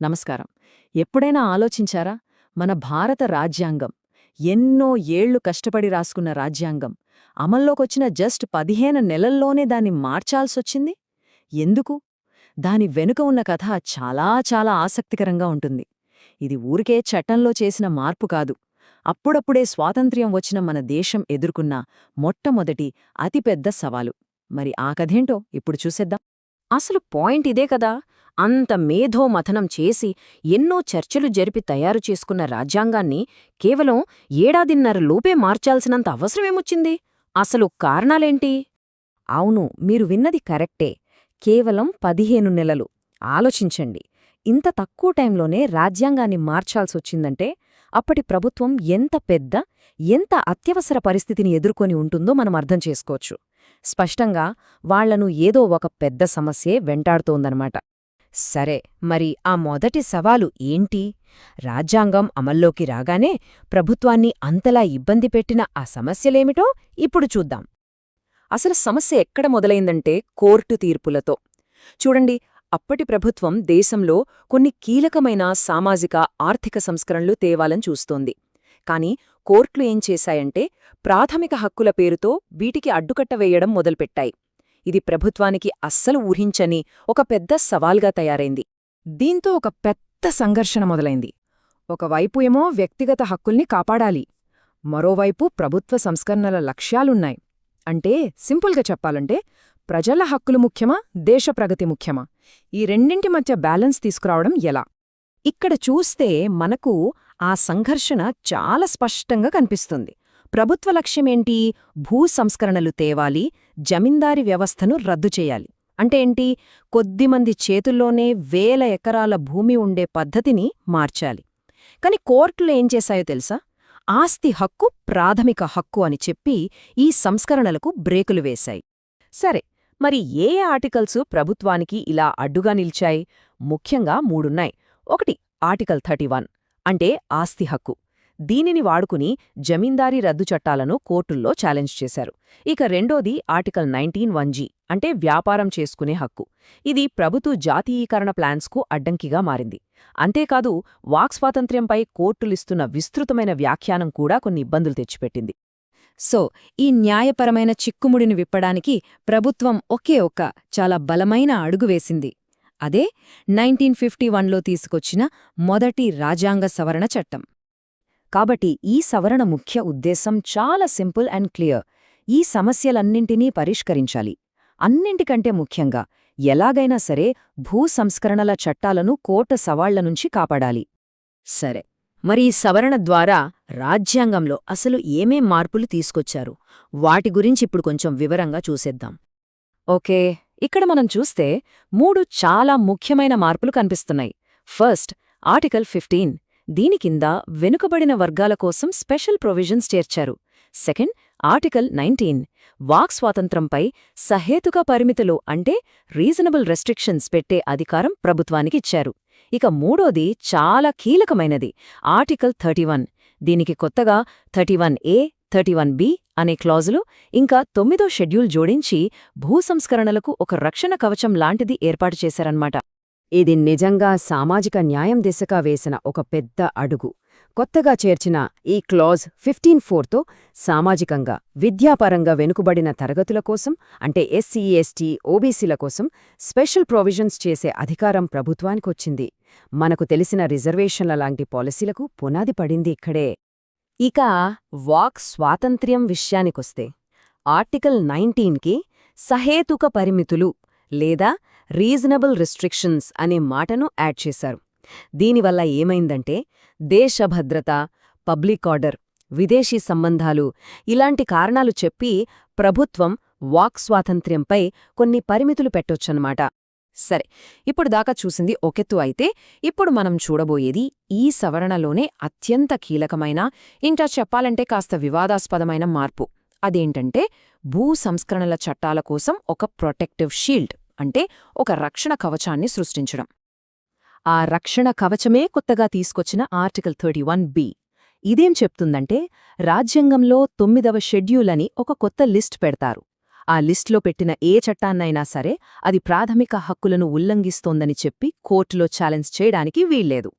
నమస్కారం. ఎప్పుడైనా ఆలోచించారా? మన భారత రాజ్యాంగం, ఎన్నో ఏళ్లు కష్టపడి రాసుకున్న రాజ్యాంగం, అమల్లోకొచ్చిన జస్ట్ 15 నెలల్లోనే దాన్ని మార్చాల్సొచ్చింది? ఎందుకు? దాని వెనుక ఉన్న కథ చాలా చాలా ఆసక్తికరంగా ఉంటుంది. ఇది ఊరికే చట్టంలో చేసిన మార్పు కాదు. అప్పుడప్పుడే స్వాతంత్ర్యం వచ్చిన మన దేశం ఎదుర్కొన్న మొట్టమొదటి అతిపెద్ద సవాలు. మరి ఆ కథేంటో ఇప్పుడు చూసేద్దాం. అసలు పాయింట్ ఇదే కదా. అంత మేధోమథనం చేసి ఎన్నో చర్చలు జరిపి తయారు చేసుకున్న రాజ్యాంగాన్ని కేవలం ఏడాదిన్నరలోపే మార్చాల్సినంత అవసరమేమొచ్చింది? అసలు కారణాలేంటి? అవును, మీరు విన్నది కరెక్టే. కేవలం 15 నెలలు. ఆలోచించండి, ఇంత తక్కువ టైంలోనే రాజ్యాంగాన్ని మార్చాల్సొచ్చిందంటే అప్పటి ప్రభుత్వం ఎంత పెద్ద, ఎంత అత్యవసర పరిస్థితిని ఎదుర్కొని ఉంటుందో మనం అర్థం చేసుకోవచ్చు. స్పష్టంగా వాళ్లను ఏదో ఒక పెద్ద సమస్యే వెంటాడుతోందనమాట. సరే, మరి ఆ మొదటి సవాలు ఏంటి? రాజ్యాంగం అమల్లోకి రాగానే ప్రభుత్వాన్ని అంతలా ఇబ్బంది పెట్టిన ఆ సమస్యలేమిటో ఇప్పుడు చూద్దాం. అసలు సమస్య ఎక్కడ మొదలైందంటే కోర్టు తీర్పులతో. చూడండి, అప్పటి ప్రభుత్వం దేశంలో కొన్ని కీలకమైన సామాజిక, ఆర్థిక సంస్కరణలు తేవాలని చూస్తోంది. కాని కోర్టులు ఏం చేశాయంటే ప్రాథమిక హక్కుల పేరుతో వీటికి అడ్డుకట్ట వేయడం మొదలుపెట్టాయి. ఇది ప్రభుత్వానికి అస్సలు ఊహించని ఒక పెద్ద సవాల్గా తయారైంది. దీంతో ఒక పెద్ద సంఘర్షణ మొదలైంది. ఒకవైపు ఏమో వ్యక్తిగత హక్కుల్ని కాపాడాలి, మరోవైపు ప్రభుత్వ సంస్కరణల లక్ష్యాలున్నాయి. అంటే సింపుల్గా చెప్పాలంటే ప్రజల హక్కులు ముఖ్యమా, దేశ ప్రగతి ముఖ్యమా? ఈ రెండింటి మధ్య బ్యాలెన్స్ తీసుకురావడం ఎలా? ఇక్కడ చూస్తే మనకు ఆ సంఘర్షణ చాలా స్పష్టంగా కనిపిస్తుంది. ప్రభుత్వ లక్ష్యమేంటి? భూ సంస్కరణలు తేవాలి, జమీందారీ వ్యవస్థను రద్దు చేయాలి. అంటే ఏంటి? కొద్దిమంది చేతుల్లోనే వేల ఎకరాల భూమి ఉండే పద్ధతిని మార్చాలి. కాని కోర్టులు ఏం చేశాయో తెలుసా? ఆస్తి హక్కు ప్రాథమిక హక్కు అని చెప్పి ఈ సంస్కరణలకు బ్రేకులు వేశాయి. సరే, మరి ఏ ఆర్టికల్సు ప్రభుత్వానికి ఇలా అడ్డుగా నిలిచాయి? ముఖ్యంగా మూడున్నాయి. ఒకటి ఆర్టికల్ 31, అంటే ఆస్తి హక్కు. దీనిని వాడుకుని జమీందారీ రద్దు చట్టాలను కోర్టుల్లో ఛాలెంజ్ చేశారు. ఇక రెండోది ఆర్టికల్ 19(1)(g), అంటే వ్యాపారం చేసుకునే హక్కు. ఇది ప్రభుత్వ జాతీయీకరణ ప్లాన్స్కు అడ్డంకిగా మారింది. అంతేకాదు, వాక్ స్వాతంత్ర్యంపై కోర్టులిస్తున్న విస్తృతమైన వ్యాఖ్యానం కూడా కొన్ని ఇబ్బందులు తెచ్చిపెట్టింది. సో, ఈ న్యాయపరమైన చిక్కుముడిని విప్పడానికి ప్రభుత్వం ఒకే ఒక్క చాలా బలమైన అడుగు వేసింది. అదే 1951లో తీసుకొచ్చిన మొదటి రాజ్యాంగ సవరణ చట్టం. కాబట్టి ఈ సవరణ ముఖ్య ఉద్దేశం చాలా సింపుల్ అండ్ క్లియర్. ఈ సమస్యలన్నింటినీ పరిష్కరించాలి. అన్నింటికంటే ముఖ్యంగా ఎలాగైనా సరే భూ సంస్కరణల చట్టాలను కోర్టు సవాళ్ల నుంచి కాపాడాలి. సరే, మరి ఈ సవరణ ద్వారా రాజ్యాంగంలో అసలు ఏమేం మార్పులు తీసుకొచ్చారు? వాటి గురించి ఇప్పుడు కొంచెం వివరంగా చూసేద్దాం. ఓకే, ఇక్కడ మనం చూస్తే 3 చాలా ముఖ్యమైన మార్పులు కనిపిస్తున్నాయి. First, article 15. దీని కింద వెనుకబడిన వర్గాల కోసం స్పెషల్ ప్రొవిజన్స్ చేర్చారు. Second, article 19. వాక్ స్వాతంత్రంపై సహేతుక పరిమితులు, అంటే రీజనబుల్ రెస్ట్రిక్షన్స్ పెట్టే అధికారం ప్రభుత్వానికి ఇచ్చారు. ఇక మూడోది చాలా కీలకమైనది, ఆర్టికల్ 31. దీనికి కొత్తగా 31A, 31B అనే క్లాజులు, ఇంకా 9వ షెడ్యూల్ జోడించి భూ సంస్కరణలకు ఒక రక్షణ కవచం లాంటిది ఏర్పాటు చేశారన్నమాట. ఇది నిజంగా సామాజిక న్యాయం దిశగా వేసిన ఒక పెద్ద అడుగు. కొత్తగా చేర్చిన ఈ క్లాజ్ 15(4)తో సామాజికంగా, విద్యాపరంగా వెనుకబడిన తరగతుల కోసం, అంటే ఎస్సీ, ఎస్టీ, ఓబీసీల కోసం స్పెషల్ ప్రొవిజన్స్ చేసే అధికారం ప్రభుత్వానికొచ్చింది. మనకు తెలిసిన రిజర్వేషన్ల లాంటి పాలసీలకు పునాది పడింది ఇక్కడే. ఇక వాక్ స్వాతంత్ర్యం విషయానికొస్తే ఆర్టికల్ 19కి సహేతుక పరిమితులు లేదా రీజనబుల్ రిస్ట్రిక్షన్స్ అనే మాటను యాడ్ చేశారు. దీనివల్ల ఏమైందంటే దేశ భద్రత, పబ్లిక్ ఆర్డర్, విదేశీ సంబంధాలు ఇలాంటి కారణాలు చెప్పి ప్రభుత్వం వాక్ స్వాతంత్ర్యంపై కొన్ని పరిమితులు పెట్టొచ్చన్నమాట. సరే, ఇప్పుడు దాకా చూసింది ఒకెత్తు అయితే ఇప్పుడు మనం చూడబోయేది ఈ సవరణలోనే అత్యంత కీలకమైన, ఇంకా చెప్పాలంటే కాస్త వివాదాస్పదమైన మార్పు. అదేంటంటే భూ సంస్కరణల చట్టాల కోసం ఒక ప్రొటెక్టివ్ షీల్డ్, అంటే ఒక రక్షణ కవచాన్ని సృష్టించడం. ఆ రక్షణ కవచమే కొత్తగా తీసుకొచ్చిన ఆర్టికల్ 31B. ఇదేం చెప్తుందంటే రాజ్యాంగంలో 9వ షెడ్యూల్ అని ఒక కొత్త లిస్ట్ పెడతారు. ఆ లిస్టులో పెట్టిన ఏ చట్టాన్నైనా సరే అది ప్రాథమిక హక్కులను ఉల్లంఘిస్తోందని చెప్పి కోర్టులో ఛాలెంజ్ చేయడానికి వీల్లేదు.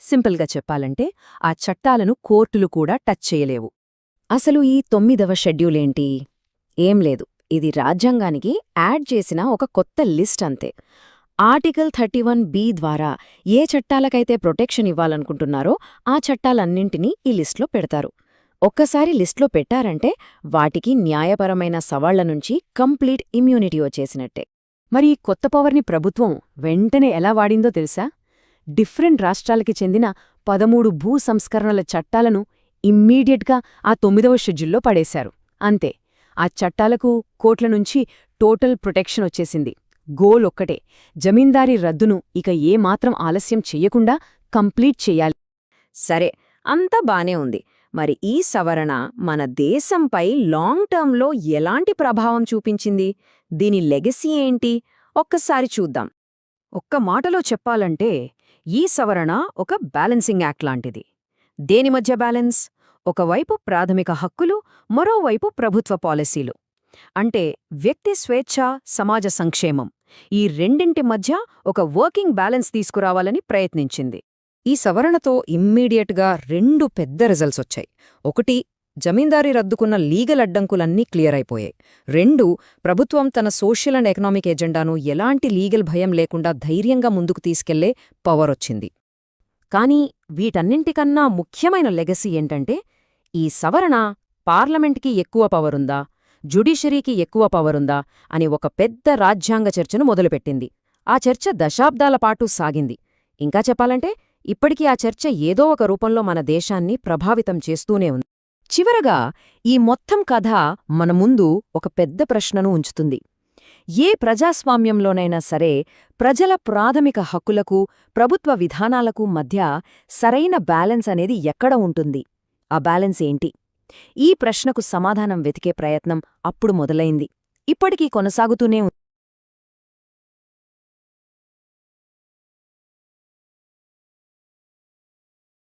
సింపుల్గా చెప్పాలంటే ఆ చట్టాలను కోర్టులు కూడా టచ్ చేయలేవు. అసలు ఈ 9వ షెడ్యూలేంటి? ఏం లేదు, ఇది రాజ్యాంగానికి యాడ్ చేసిన ఒక కొత్త లిస్ట్ అంతే. ఆర్టికల్ 31B ద్వారా ఏ చట్టాలకైతే ప్రొటెక్షన్ ఇవ్వాలనుకుంటున్నారో ఆ చట్టాలన్నింటినీ ఈ లిస్ట్లో పెడతారు. ఒక్కసారి లిస్ట్లో పెట్టారంటే వాటికి న్యాయపరమైన సవాళ్ల నుంచి కంప్లీట్ ఇమ్యూనిటీ వచ్చేసినట్టే. మరి ఈ కొత్త పవర్ని ప్రభుత్వం వెంటనే ఎలా వాడిందో తెలుసా? డిఫరెంట్ రాష్ట్రాలకి చెందిన 13 భూ సంస్కరణల చట్టాలను ఇమ్మీడియట్గా ఆ 9వ షెడ్యూల్లో పడేశారు. అంతే, ఆ చట్టాలకు కోర్టుల నుంచి టోటల్ ప్రొటెక్షన్ వచ్చేసింది. గోల్ ఒక్కటే, జమీందారీ రద్దును ఇక ఏమాత్రం ఆలస్యం చెయ్యకుండా కంప్లీట్ చెయ్యాలి. సరే, అంతా బానే ఉంది. మరి ఈ సవరణ మన దేశంపై లాంగ్ టర్మ్లో ఎలాంటి ప్రభావం చూపించింది? దీని లెగసీ ఏంటి? ఒక్కసారి చూద్దాం. ఒక్క మాటలో చెప్పాలంటే ఈ సవరణ ఒక బ్యాలెన్సింగ్ యాక్ట్ లాంటిది. దేని మధ్య బ్యాలెన్స్? ఒకవైపు ప్రాథమిక హక్కులు, మరోవైపు ప్రభుత్వ పాలసీలు. అంటే వ్యక్తి స్వేచ్ఛ, సమాజ సంక్షేమం, ఈ రెండింటి మధ్య ఒక వర్కింగ్ బ్యాలెన్స్ తీసుకురావాలని ప్రయత్నించింది. ఈ సవరణతో ఇమ్మీడియట్గా 2 పెద్ద రిజల్ట్స్ వచ్చాయి. ఒకటి, జమీందారీ రద్దుకున్న లీగల్ అడ్డంకులన్నీ క్లియర్ అయిపోయాయి. 2, ప్రభుత్వం తన సోషల్ అండ్ ఎకనామిక్ ఎజెండాను ఎలాంటి లీగల్ భయం లేకుండా ధైర్యంగా ముందుకు తీసుకెళ్లే పవర్ వచ్చింది. కానీ వీటన్నింటికన్నా ముఖ్యమైన లెగసీ ఏంటంటే, ఈ సవరణ పార్లమెంట్కి ఎక్కువ పవరుందా, జ్యుడిషరీకి ఎక్కువ పవరుందా అని ఒక పెద్ద రాజ్యాంగ చర్చను మొదలుపెట్టింది. ఆ చర్చ దశాబ్దాల పాటు సాగింది. ఇంకా చెప్పాలంటే ఇప్పటికీ ఆ చర్చ ఏదో ఒక రూపంలో మన దేశాన్ని ప్రభావితం చేస్తూనే ఉంది. చివరగా ఈ మొత్తం కథ మన ముందు ఒక పెద్ద ప్రశ్నను ఉంచుతుంది. ఏ ప్రజాస్వామ్యంలోనైనా సరే ప్రజల ప్రాథమిక హక్కులకు, ప్రభుత్వ విధానాలకు మధ్య సరైన బ్యాలెన్స్ అనేది ఎక్కడ ఉంటుంది? ఆ బ్యాలెన్స్ ఏంటి? ఈ ప్రశ్నకు సమాధానం వెతికే ప్రయత్నం అప్పుడు మొదలైంది. ఇప్పటికీ కొనసాగుతూనే ఉంది.